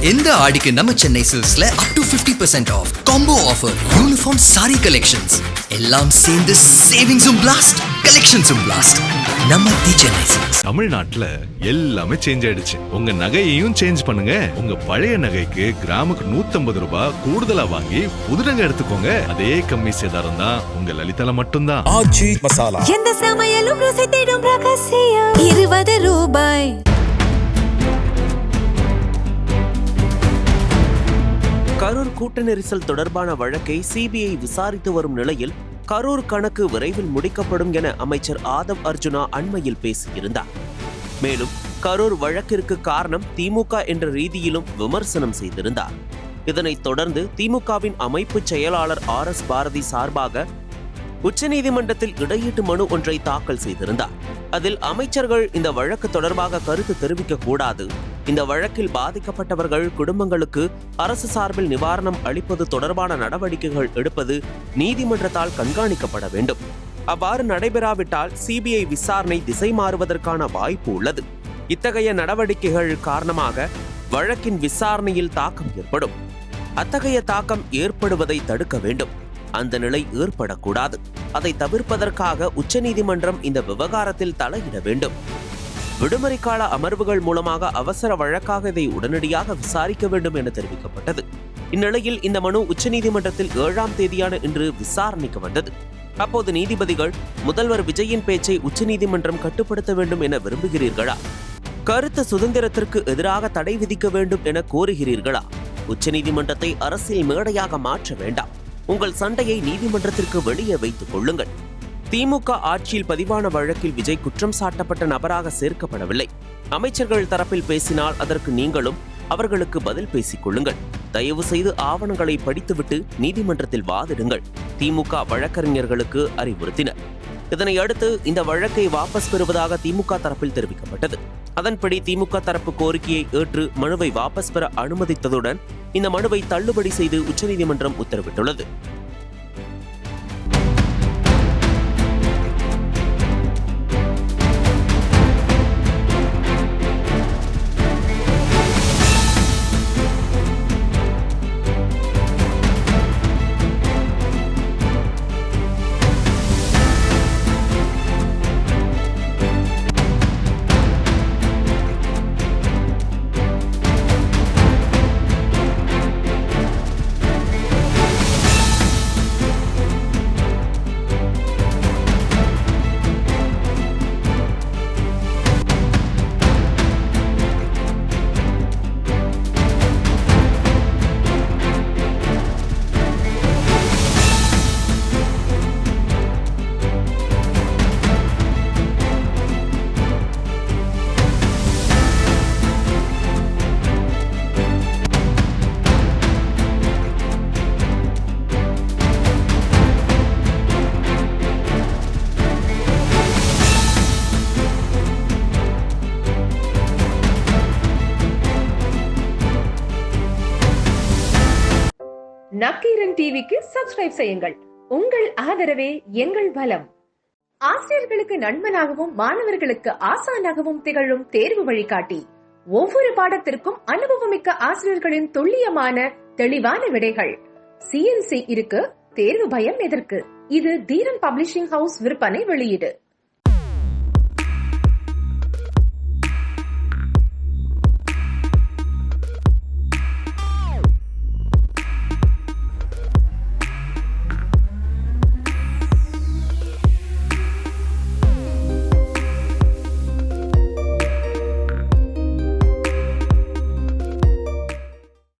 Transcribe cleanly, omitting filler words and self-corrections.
இந்த ஆடிக்கு நம்ம சென்னை சில்க்ஸ்ல up to 50% off combo offer, uniform sari collections எல்லாம் சேர்ந்து சேவிங்ஸும் பிளாஸ்ட், கலெக்ஷன்ஸும் பிளாஸ்ட். நம்ம தி சென்னை சில்க்ஸ். தமிழ்நாட்டுல எல்லாமே சேஞ்ச் ஆயிடுச்சு. உங்க நகையையும் சேஞ்ச் பண்ணுங்க. உங்க பழைய நகைக்கு கிராமுக்கு 150 ரூபாய் கூடுதலா வாங்கி புது நகை எடுத்துக்கோங்க. அதே கம்மி சேதாரம் தான் உங்க லலிதால மட்டும்தான். ஆச்சி மசாலா. எந்த சமையலும் ருசி தேடும் ரகசியம் 20 ரூபாய். கரூர் கூட்ட நெரிசல் தொடர்பான வழக்கை சிபிஐ விசாரித்து வரும் நிலையில் கரூர் கணக்கு விரைவில் முடிக்கப்படும் என அமைச்சர் ஆதவ் அர்ஜுனா அண்மையில் பேசியிருந்தார். மேலும் கரூர் வழக்கிற்கு காரணம் திமுக என்ற ரீதியிலும் விமர்சனம் செய்திருந்தார். இதனைத் தொடர்ந்து திமுகவின் அமைப்பு செயலாளர் RS பாரதி சார்பாக உச்சநீதிமன்றத்தில் இடையீட்டு மனு ஒன்றை தாக்கல் செய்திருந்தார். அதில் அமைச்சர்கள் இந்த வழக்கு தொடர்பாக கருத்து தெரிவிக்க கூடாது, இந்த வழக்கில் பாதிக்கப்பட்டவர்கள் குடும்பங்களுக்கு அரசு சார்பில் நிவாரணம் அளிப்பது தொடர்பான நடவடிக்கைகள் எடுப்பது நீதிமன்றத்தால் கண்காணிக்கப்பட வேண்டும், அவ்வாறு நடைபெறாவிட்டால் சிபிஐ விசாரணை திசை மாறுவதற்கான வாய்ப்பு உள்ளது, இத்தகைய நடவடிக்கைகள் காரணமாக வழக்கின் விசாரணையில் தாக்கம் ஏற்படும், அத்தகைய தாக்கம் ஏற்படுவதை தடுக்க வேண்டும், அந்த நிலை ஏற்படக்கூடாது, அதை தவிர்ப்பதற்காக உச்சநீதிமன்றம் இந்த விவகாரத்தில் தலையிட வேண்டும், விடுமுறை கால அமர்வுகள் மூலமாக அவசர வழக்காக இதை உடனடியாக விசாரிக்க வேண்டும் என தெரிவிக்கப்பட்டது. இந்நிலையில் இந்த மனு உச்சநீதிமன்றத்தில் 7ஆம் தேதியான இன்று விசாரணைக்கு வந்தது. அப்போது நீதிபதிகள் முதல்வர் விஜயின் பேச்சை உச்சநீதிமன்றம் கட்டுப்படுத்த வேண்டும் என விரும்புகிறீர்களா, கருத்து சுதந்திரத்திற்கு எதிராக தடை விதிக்க வேண்டும் என கோருகிறீர்களா, உச்சநீதிமன்றத்தை அரசியல் மேடையாக மாற்ற வேண்டாம், உங்கள் சண்டையை நீதிமன்றத்திற்கு வெளியே வைத்துக் கொள்ளுங்கள். திமுக ஆட்சியில் பதிவான வழக்கில் விஜய் குற்றம் சாட்டப்பட்ட நபராக சேர்க்கப்படவில்லை. அமைச்சர்கள் தரப்பில் பேசினால் அதற்கு நீங்களும் அவர்களுக்கு பதில் பேசிக் கொள்ளுங்கள். தயவு செய்து ஆவணங்களை படித்துவிட்டு நீதிமன்றத்தில் வாதிடுங்கள், திமுக வழக்கறிஞர்களுக்கு அறிவுறுத்தினர். இதனை அடுத்து இந்த வழக்கை வாபஸ் பெறுவதாக திமுக தரப்பில் தெரிவிக்கப்பட்டது. அதன்படி திமுக தரப்பு கோரிக்கையை ஏற்று மனுவை வாபஸ் பெற அனுமதித்ததுடன் இந்த மனுவை தள்ளுபடி செய்து உச்சநீதிமன்றம் உத்தரவிட்டுள்ளது. நக்கீரன் டிவிக்கு சப்ஸ்கிரைப் செய்யுங்கள். உங்கள் ஆதரவே எங்கள் பலம். ஆசிரியர்களுக்கு நண்பனாகவும் மாணவர்களுக்கு ஆசானாகவும் திகழும் தேர்வு வழிகாட்டி. ஒவ்வொரு பாடத்திற்கும் அனுபவமிக்க ஆசிரியர்களின் துல்லியமான தெளிவான விடைகள். CNC இருக்கு, தேர்வு பயம் எதற்கு? இது தீரன் பப்ளிஷிங் ஹவுஸ் விற்பனை வெளியீடு.